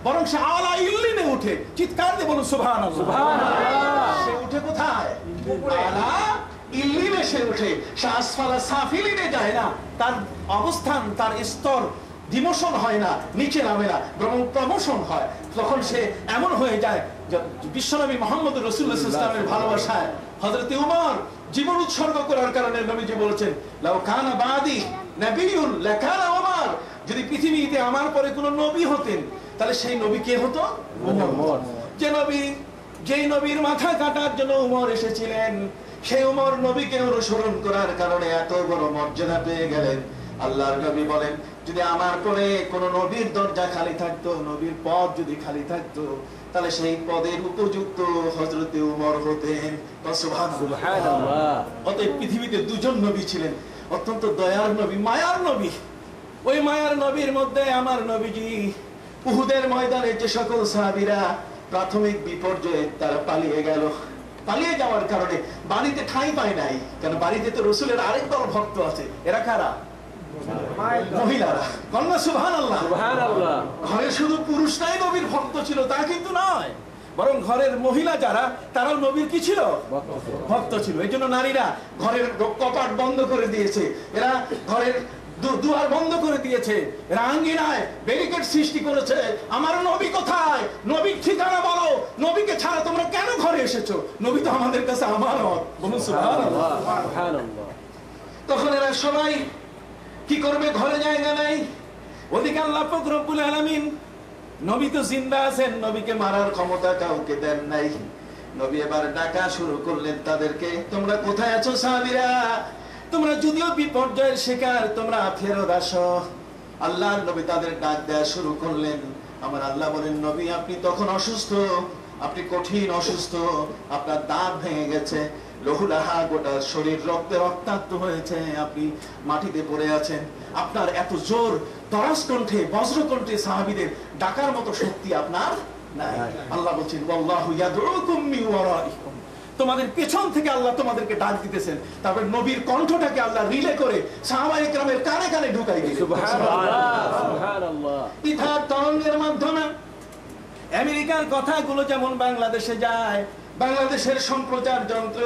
বরং সে আলা ইল্লিনে উঠে। চিৎকার দিয়ে বলুন সুবহানাল্লাহ। সুবহানাল্লাহ। সে উঠে কোথায়? আলা ইল্লিনে সে উঠে, সে আসফালা সাফিলিনে যায় না। তার অবস্থান, তার স্তর ডিমোশন হয় না, নিচে নামে না, বরং প্রমোশন হয়। তখন সে এমন হয়ে যায়, বিশ্বনবী মুহাম্মদ রাসূলুল্লাহ সাল্লাল্লাহু আলাইহি ওয়াসাল্লামের ভালোবাসায় হযরত উমর জীবন উৎসর্গ করার কারণে নবীজি বলেছেন, লাউ কানা বাদি নবিয়ুন লাকানা উমর, যদি পৃথিবীতে আমার পরে কোনো নবী হতেন তাহলে সেই নবী কে হতো? উমর। যে নবী, যেই নবীর মাথা কাটার জন্য উমর এসেছিলেন, সেই উমর নবীকে অনুসরণ করার কারণে এত বড় মর্যাদা পেয়ে গেলেন। আল্লাহর নবী বলেন, যদি আমার পরে কোন নবীর দরজা খালি থাকতো, নবীর পদ যদি খালি থাকতো, তাহলে সেই পদের উপযুক্ত হযরতে উমর হতেন। সুবহানাল্লাহ। অতএব পৃথিবীতে দুজন নবী ছিলেন, অত্যন্ত দয়ার নবী, মায়ার নবী। ওই মায়ার নবীর মধ্যে আমার নবীজি উহুদের ময়দানে যে সকল সাহাবীরা প্রাথমিক বিপর্যয়ে তারা পালিয়ে গেল, পালিয়ে যাওয়ার কারণে বাড়িতে ঠাঁই পায় নাই, কারণ বাড়িতে তো রাসূলের আরেক দল ভক্ত আছে। এরা কারা? মহিলারা। কন্যা সুবহানাল্লাহ। সুবহানাল্লাহ। ঘরে শুধু পুরুষরাই নবীর ভক্ত ছিল তা কিন্তু নয়, বরং ঘরের মহিলা যারা, তারাও নবীর কি ছিল? ভক্ত ছিল। এই জন্য নারীরা ঘরের কপাট বন্ধ করে দিয়েছে, এরা ঘরের দুয়ার বন্ধ করে দিয়েছে, এরা আঙ্গিনায় ব্যারিকেড সৃষ্টি করেছে। আমার নবী কোথায়? নবীর ঠিকানা বলো, নবীকে ছাড়া তোমরা কেন ঘরে এসেছো? নবী তো আমাদের কাছে আমানত। বলুন সুবহানাল্লাহ। সুবহানাল্লাহ। তখন এরা সবাই কি করবে? ঘরে জায়গা নাই। ওদিকে আল্লাহ পাক রব্বুল আলামিন, নবী তো জিন্দা আছেন, নবীকে মারার ক্ষমতা কাউকে দেন নাই। নবী এবার ডাকা শুরু করলেন তাদেরকে, তোমরা কোথায় আছো সাহাবীরা? তোমরা যদিও বিপর্যয়ের শিকার, তোমরা ফেরত আসো। আল্লাহর নবী তাদের ডাক দেয়া শুরু করলেন। আমার আল্লাহ বলেন, নবী আপনি তখন অসুস্থ, আপনি কঠিন অসুস্থ, আপনার দাঁত ভেঙে গেছে, লহুলাহা গোটা শরীর রক্তে রক্তাক্ত হয়েছে, আপনি মাটিতে পড়ে আছেন। আপনার এত জোর দরাজ কণ্ঠে, বজ্র কণ্ঠে সাহাবীদের ডাকার মতো শক্তি আপনার নাই। আল্লাহ বলছেন, ওয়াল্লাহু ইয়াদউকুম মিন ওয়ারাইকুম, তোমাদের পেছন থেকে আল্লাহ তোমাদেরকে ডাক দিতেছেন। তারপর নবীর কণ্ঠটাকে আল্লাহ রিলে করে সাহাবায়ে কেরামের কানে কানে ঢুকাই দিলেন। সুবহানাল্লাহ। সুবহানাল্লাহ। ইথার তরঙ্গের মাধ্যমে আমেরিকার কথাগুলো যেমন বাংলাদেশে যায়, বাংলাদেশের সম্প্রচার যন্ত্র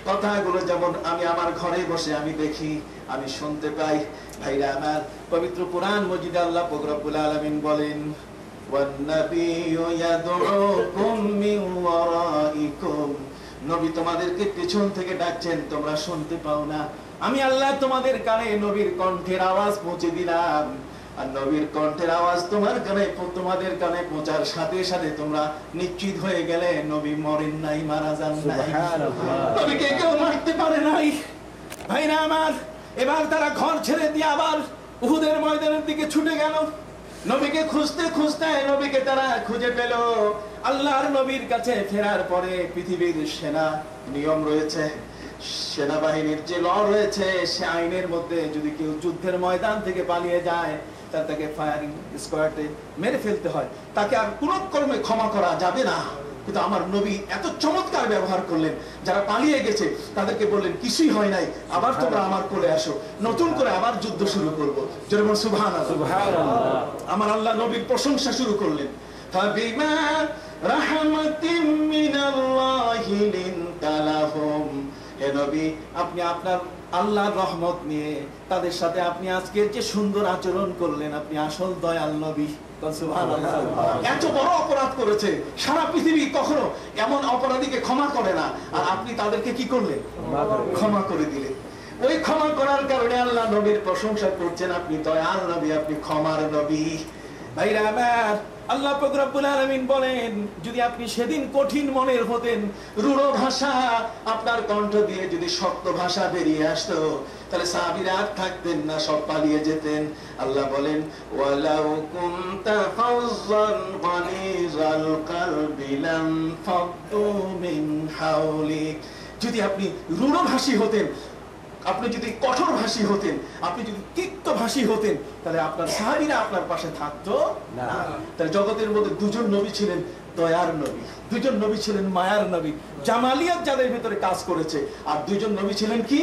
কথাগুলো যেমন আমি আমার ঘরে বসে আমি দেখি, আমি শুনতে পাই। ভাইরা আমার, পবিত্র কুরআন মজিদে আল্লাহ পাক রব্বুল আলামিন বলেন, ওয়ান নাবিয়্যু ইয়াদউকুম মিন ওয়ারাইকুম, নবী তোমাদেরকে পেছন থেকে ডাকছেন, তোমরা শুনতে পাও না। আমি আল্লাহ তোমাদের কানে নবীর কণ্ঠের আওয়াজ পৌঁছে দিলাম। আর নবীর কণ্ঠের আওয়াজ তোমাদের কানে পৌঁছার সাথে সাথে তোমরা নিশ্চিত হয়ে গেলে নবী মরেন নাই, মারা যান নাই, নবীকে কেউ মারতে পারে নাই। ভাইরা আমার, এবার তারা ঘর ছেড়ে দিয়ে আবার উহুদের ময়দানের দিকে ছুটে গেল। নবীকে খুঁজতে খুঁজতে নবীকে তারা খুঁজে পেল। আল্লাহর নবীর কাছে ফেরার পরে পৃথিবীর সেনা নিয়ম রয়েছে, সেনাবাহিনীর যে ল রয়েছে, সে আইনের মধ্যে যদি কেউ যুদ্ধের ময়দান থেকে পালিয়ে যায় তাকে ফায়ারিং স্কোয়াডে মেরে ফেলতে হয়, তাকে আর কোনো কর্মে ক্ষমা করা যাবে না। কিন্তু আমার নবী এত চমৎকার ব্যবহার করলেন, যারা পালিয়ে গেছে তাদেরকে বললেন, কিছুই হয় নাই, আবার তোমরা আমার কোলে আসো, নতুন করে আবার যুদ্ধ শুরু করবো। যেরকম সুবহানাল্লাহ। সুবহানাল্লাহ। আমার আল্লাহ নবীর প্রশংসা শুরু করলেন। ফাবিমা রাহমাতিম মিনাল্লাহি লিনতা লাহুম, হে নবী আপনি আপনার আল্লাহর রহমত নিয়ে তাদের সাথে আপনি আজকে যে সুন্দর আচরণ করলেন, আপনি আসল দয়াল নবী। সুবহানাল্লাহ। এত বড় অপরাধ করেছে, সারা পৃথিবী কখনো এমন অপরাধীকে ক্ষমা করে না, আর আপনি তাদেরকে কি করলেন? ক্ষমা করে দিলেন। ওই ক্ষমা করার কারণে আল্লাহ নবীর প্রশংসা করছেন, আপনি দয়াল নবী, আপনি ক্ষমার নবী। ভাইরা আমার, আল্লাহ পাক রব্বুল আলামিন বলেন, যদি আপনি সেদিন কঠিন মনের হতেন, রূঢ় ভাষা আপনার কণ্ঠ দিয়ে যদি শক্ত ভাষা বেরিয়ে আসতো, তাহলে সাহাবীরা আর থাকতেন না, সব পালিয়ে যেতেন। আল্লাহ বলেন, ওয়ালাউ কুনতা ফাযযান গালিযাল কলবি লাম ফাদ্দু মিন হাওলিক, যদি আপনি রূঢ়ভাষী হতেন, আপনি যদি কঠোর ভাষী হতেন, আপনি যদি তিক্তভাষী হতেন, তাহলে আপনার সাহাবীরা আপনার পাশে থাকতো না। তাহলে জগতের মধ্যে দুজন নবী ছিলেন দয়ার নবী, দুজন নবী ছিলেন মায়ার নবী, জামালিয়াত যাদের ভিতরে কাজ করেছে। আর দুজন নবী ছিলেন কি?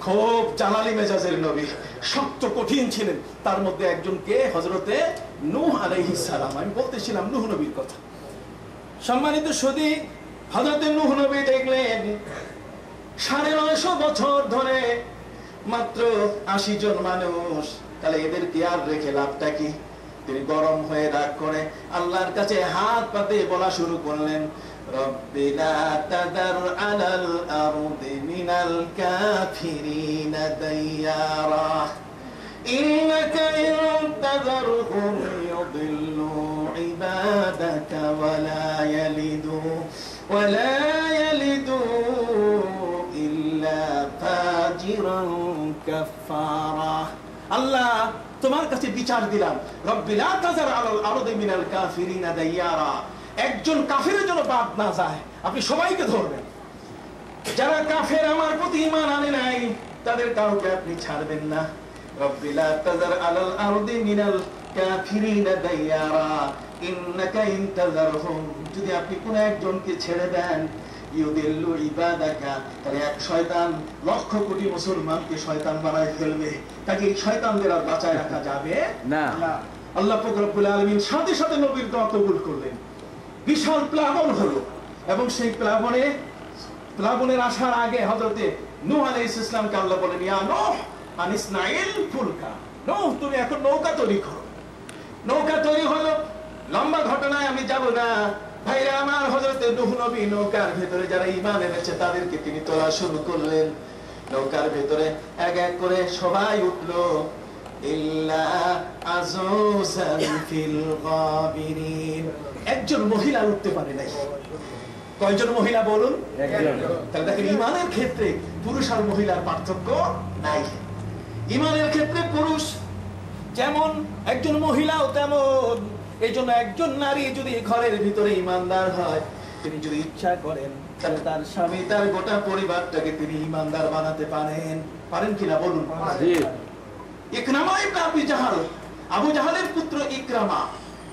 খুব জালালি মেজাজের নবী, শক্ত কঠিন ছিলেন। তার মধ্যে একজন কে? হযরতে নূহ আলাইহিস সালাম, আমি বলতেছিলাম নূহ নবীর কথা। সম্মানিত সুধী, হযরত নূহ নবী দেখলেন 950 বছর ধরে মাত্র 80 জন মানুষ, তাহলে এদেরকে আর রেখে লাভটা কি? তিনি গরম হয়ে রাগ করে আল্লাহর কাছে হাত পাতে বলা শুরু করলেন, রব্বি লা তাদার আলাল আরদি মিনাল কাফিরিনা দাইয়ারা ইন্নাকা ইন তাযারহুম ইউদিল্লু ইবাদাকা ওয়ালা ইয়ালিদু ইল্লা ফাজিরান কাফারা। আল্লাহ, তোমার কাছে বিচার দিলাম, রব্বি লা তাযার আলাল আরদি মিনাল কাফিরিনা দাইয়ারা, একজন কাফেরের জন্য বাদ না যায়, আপনি সবাইকে ধরবেন। যারা কাফের, আমার প্রতি ঈমান আনে নাই, তাদের কাউকে আপনি ছাড়বেন না। রব্বি লা তাযার আলাল আরদি মিনাল কাফিরিনা দাইয়ারা ইন্নাকা ইন তাযারহুম, যদি আপনি কোন একজনকে ছেড়ে দেন, ইউদিল্লু ইবাদাকা, তাহলে এক শয়তান লক্ষ কোটি মুসলমানকে শয়তান বানায় ফেলবে। তাকে এই শয়তানদের আর বাঁচায় রাখা যাবে না। আল্লাহ পাক রব্বুল আলামিন সাথে সাথে নবীর দোয়া কবুল করলেন। বিশাল প্লাবন হলো, এবং সেই প্লাবনের আসার আগে হযরতে নূহ আলাইহিস সালামকে আল্লাহ বলেন, ইয়া নূহ আনিসনাইল ফুলকা, নূহ তুমি এখন নৌকা তৈরি করো। নৌকা তৈরি হলো, লম্বা ঘটনায় আমি যাব না ভাইরা আমার। হযরতে নূহ নবী নৌকার ভেতরে যারা ঈমান এনেছে তাদেরকে তিনি তোলা শুরু করলেন। নৌকার ভেতরে এক এক করে সবাই উঠলো, ইল্লা আযুজান ফিল গাবিরিন, একজন মহিলা উঠতে পারে নাই। কয়জন মহিলা বলুন? একজন। তাহলে দেখেন, ঈমানের ক্ষেত্রে পুরুষ আর মহিলার পার্থক্য নাই। ঈমানের ক্ষেত্রে পুরুষ যেমন, একজন মহিলাও তেমন। এই জন্য একজন নারী যদি ঘরের ভিতরে ঈমানদার হয়, তিনি যদি ইচ্ছা করেন, তাহলে তার স্বামী, তার গোটা পরিবারটাকে তিনি ঈমানদার বানাতে পারেন কিনা বলুন? ইকরামা ইবনে আবি জাহাল, আবু জাহালের পুত্র ইকরামা,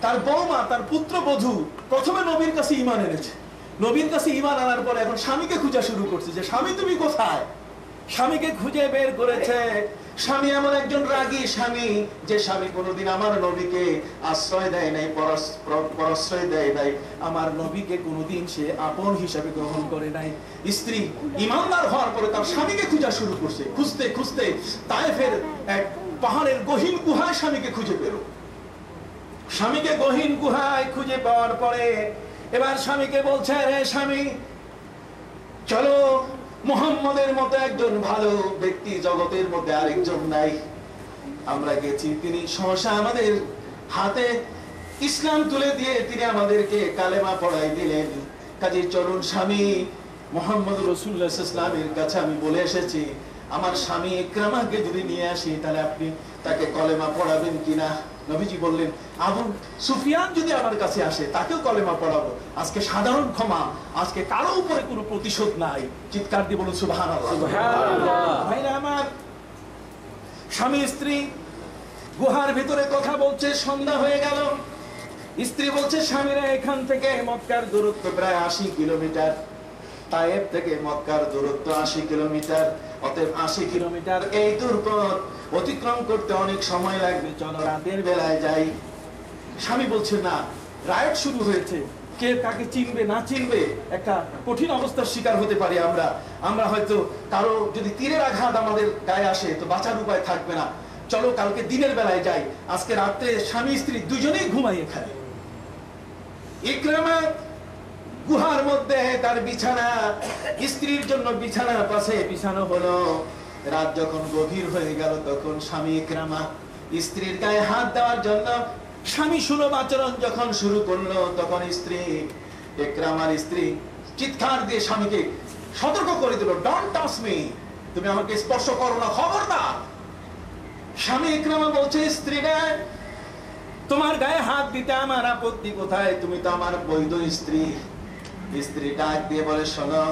তার বৌমা, তার পুত্রবধূ প্রথমে নবীর কাছে ঈমান এনেছে। নবীর কাছে ঈমান আনার পরে এখন স্বামীকে খোঁজা শুরু করছে যে স্বামী তুমি কোথায়? স্বামীকে খুঁজে বের করেছে। স্বামী এমন একজন রাগী স্বামী, যে স্বামী কোনোদিন আমার নবীকে আশ্রয় দেয় নাই, পরাশ্রয় দেয় নাই, আমার নবীকে কোনোদিন সে আপন হিসাবে গ্রহণ করে নাই। স্ত্রী ঈমানদার হওয়ার পরে তার স্বামীকে খোঁজা শুরু করছে। খুঁজতে খুঁজতে তায়েফের এক পাহাড়ের গহীন গুহায় স্বামীকে খুঁজে পেল। স্বামীকে গহীন গুহায় খুঁজে পাওয়ার পরে এবার স্বামীকে বলছে, রে স্বামী, চলো, মুহাম্মদের মতো একজন ভালো ব্যক্তি জগতের মধ্যে আরেকজন নাই। আমরা গেছি, তিনি সহসা আমাদের হাতে ইসলাম তুলে দিয়ে তিনি আমাদেরকে কালেমা পড়াই দিলেন। কাজে চলুন স্বামী, মুহাম্মদ রাসূলুল্লাহ সাল্লাল্লাহু আলাইহি ওয়াসাল্লামের কাছে আমি বলে এসেছি, আমার স্বামী ইকরামাকে যদি নিয়ে আসি, তাহলে আপনি তাকে কলেমা পড়াবেন কিনা? নবীজি বললেন, আবু সুফিয়ান যদি আমার কাছে আসে, তাকেও কলেমা পড়াবো। আজকে সাধারণ ক্ষমা, আজকে কারো উপরে কোনো প্রতিশোধ নাই। চিৎকার দিয়ে বলুন সুবহানাল্লাহ। ভাইরা আমার, স্বামী স্ত্রী গুহার ভিতরে কথা বলছে, সন্ধ্যা হয়ে গেল। স্ত্রী বলছে, স্বামীরা, এখান থেকে মক্কার দূরত্ব প্রায় 80 কিলোমিটার। তায়েফ থেকে মক্কার দূরত্ব 80 কিলোমিটার। অতএব 80 কিলোমিটার এই দূর পথ অতিক্রম করতে অনেক সময় লাগবে, চলো রাতের বেলায় যাই। স্বামী বলছে, না, রাইড শুরু হয়েছে, কে কাকে চিনবে না চিনবে, একটা কঠিন অবস্থার শিকার হতে পারি আমরা হয়তো কারো যদি তীরের আঘাত আমাদের গায়ে আসে তো বাঁচার উপায় থাকবে না। চলো কালকে দিনের বেলায় যাই, আজকে রাত্রে স্বামী স্ত্রী দুজনেই ঘুমাই এখানে। ইকরামা গুহার মধ্যে তার বিছানা, স্ত্রীর জন্য বিছানা পাশে বিছানো হলো। রাত যখন গভীর হয়ে গেল, তখন স্বামী ইকরামা স্ত্রীর গায়ে হাত দেওয়ার জন্য স্বামী সুলভ আচরণ যখন শুরু করলো, তখন ইকরামার স্ত্রী চিৎকার দিয়ে স্বামীকে সতর্ক করে দিল, ডোন্ট টাচ মি, তুমি আমাকে স্পর্শ করো না, খবরদার। স্বামী ইকরামা বলছে, স্ত্রীরা, তোমার গায়ে হাত দিতে আমার আপত্তি কোথায়? তুমি তো আমার বৈধ স্ত্রী। স্ত্রী ডাক দিয়ে বলে, শোনো,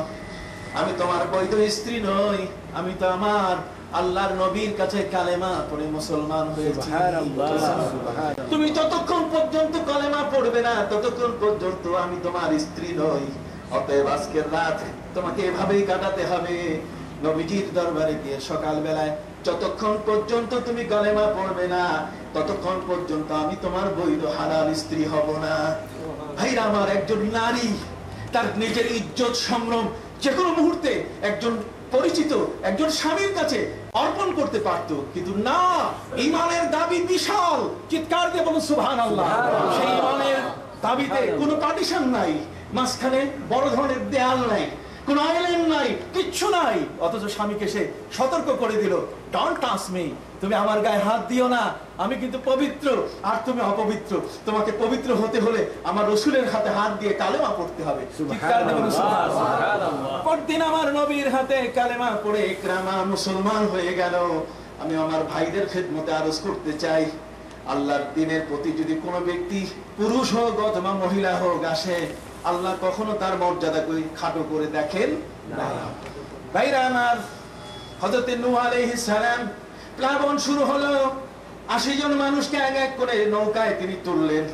আমি তোমার বৈধ স্ত্রী নই, আমি তো আমার আল্লাহর নবীর কাছে কালেমা পড়ে মুসলমান হয়েছি। তুমি যতক্ষণ পর্যন্ত কালেমা পড়বে না, ততক্ষণ পর্যন্ত আমি তোমার স্ত্রী নই। অতএব আজকের রাত তোমাকে এভাবেই কাটাতে হবে। নবীজির দরবারে গিয়ে সকালবেলায় যতক্ষণ পর্যন্ত তুমি কালেমা পড়বে না ততক্ষণ পর্যন্ত আমি তোমার বৈধ হালাল স্ত্রী হব না। ভাইরা আমার, একজন নারী তার নিজের ইজ্জত সম্ভ্রম যে কোনো মুহূর্তে একজন পরিচিত একজন স্বামীর কাছে অর্পণ করতে পারত, কিন্তু না, ঈমানের দাবি বিশাল। চিৎকার দিয়ে বলুন সুবহানাল্লাহ। সেই ঈমানের দাবিতে কোনো পার্টিশন নাই, মাঝখানে বড় ধরনের দেয়াল নাই, কোন আইল্যান্ড নাই, কিচ্ছু নাই। অথচ স্বামীকে সে সতর্ক করে দিল, ডোন্ট টাচ মি, তুমি আমার গায়ে হাত দিও না, আমি কিন্তু পবিত্র আর তুমি অপবিত্র, তোমাকে পবিত্র হতে হলে আমার রাসূলের হাতে হাত দিয়ে কালেমা পড়তে হবে। পরদিন আমার নবীর হাতে কালেমা পড়ে ইকরামা মুসলমান হয়ে গেল। আমি আমার ভাইদের খেদমতে আরজ করতে চাই, আল্লাহর দ্বীনের প্রতি যদি কোনো ব্যক্তি পুরুষ হোক অথবা মহিলা হোক আসে, আল্লাহ কখনো তার মর্যাদা খাটো করে দেখেন না। ভাইরা আমার, হযরত নূহ আলাইহিস সালাম প্লাবন শুরু হলো, 80 জন মানুষকে এক এক করে নৌকায় তিনি তুললেন।